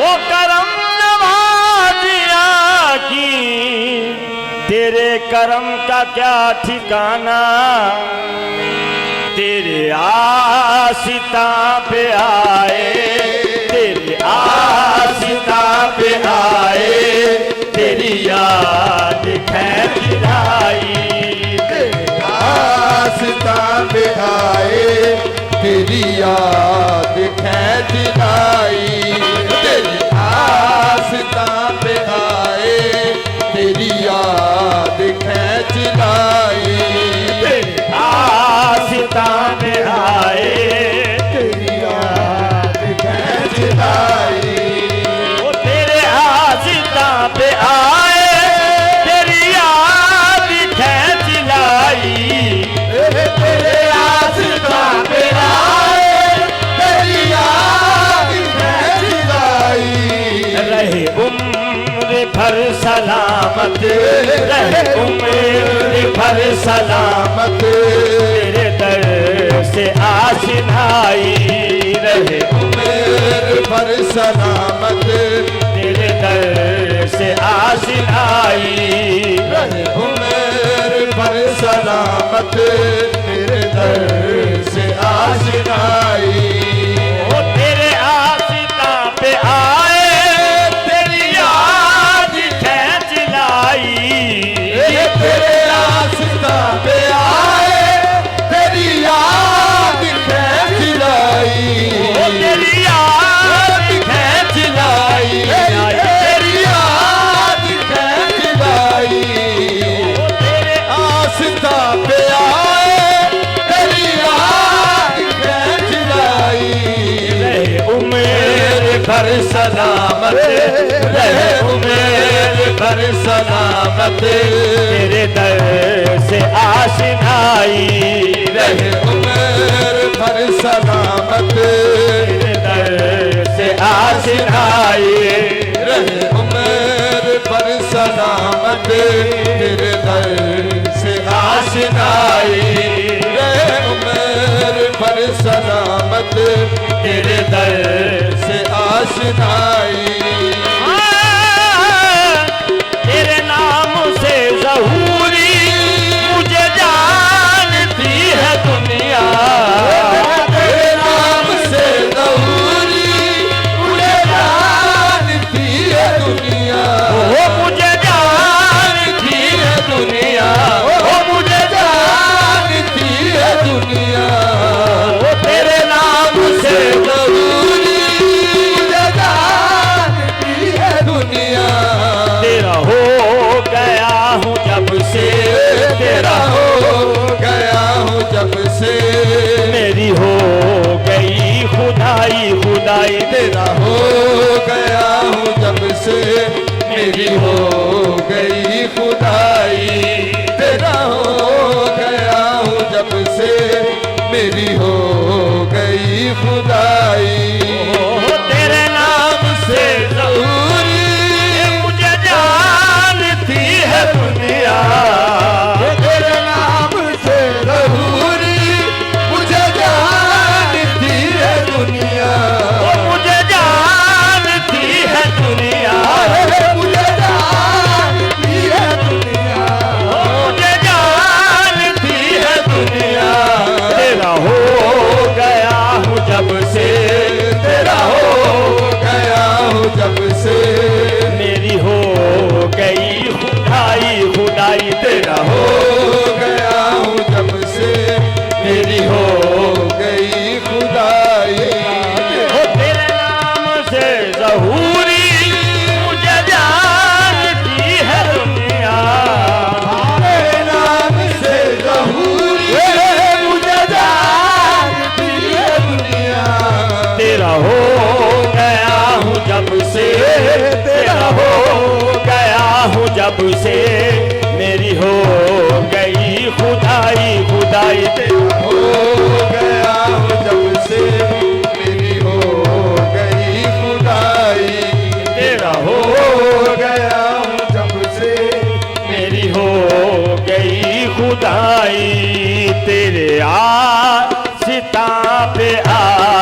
हो करम नवाजिया की, तेरे करम का क्या ठिकाना, तेरे आशिता पे आए, तेरे आशिता पे आए, तेरी याद खैर लाई, तेरे आशिता पे आए, तेरी याद खैर लाई, तेरी आशिता पे आए, तेरी याद खैर लाई, तेरे आशिता पे आए, तेरी याद खैर लाई, वो तेरे आशिता पे आए, तेरी याद खैर लाई, तेरे आशिता पे आए, तेरी याद खैर लाई, रहे उम्र भर सलामत, रहे उम्र भर सलामत, तेरे दर से आशिनाई, रहे उम्र भर सलामत, तेरे दर से आशिनाई, रहे उम्र भर सलामत, तेरे दर से आशिनाई, वो तेरे आशिता पे आए, तेरी याद खैच लाई, तेरे आशिता पे आए, तेरी याद खैर लाई, वो तेरी याद खैच लाई, तेरी याद खैर लाई, वो तेरे आशिता पे आए, तेरी याद खैर लाई, रहे उम्र भर सलामत, रहे उम्र भर सलामत, तेरे दर से आशिनाई, रहे उम्र भर सलामत, तेरे दर से आशिनाई, रहे उम्र भर सलामत, तेरे दर से आशिनाई, रहे उम्र भर सलामत, तेरे दर से आशिनाई, तेरे नाम से ज़हूरी मुझे जानती है दुनिया, तेरे नाम से ज़हूरी मुझे जानती है दुनिया, वो मुझे जानती है दुनिया, वो मुझे जानती है दुनिया, वो तेरे नाम से ज़हूरी मुझे जानती है दुनिया, तेरा हो गया हूँ जब से, तेरा हो गया हूँ जब से, मेरी हो गई खुदाई, खुदाई तेरा हो गया हूँ जब से, मेरी हो गई खुदाई, तेरा हो गया हूँ जब से, मेरी हो गई खुदाई, तेरे नाम से ज़हूरी मुझे जानती है दुनिया, तेरे नाम से ज़हूरी मुझे जानती है दुनिया, वो मुझे जानती है दुनिया, मुझे जानती है दुनिया, मुझे जानती है दुनिया, तेरा हो गया हूँ जब से, तेरा हो गया हूँ जब से, मेरी हो गई खुदाई, खुदाई तेरा हो गया हूँ जब से, मेरी हो गई खुदाई, हो तेरे नाम से ज़हूरी मुझे जानती है दुनिया, तेरे नाम से ज़हूरी मुझे जानती है दुनिया, तेरा हो गया हूँ जब से, तेरा हो गया हूँ जब से, मेरी हो गई खुदाई, खुदाई तेरा हो गया हूँ जब से, मेरी हो गई खुदाई, तेरा हो गया हूँ जब से, मेरी हो गई खुदाई, तेरे आशिता पे आ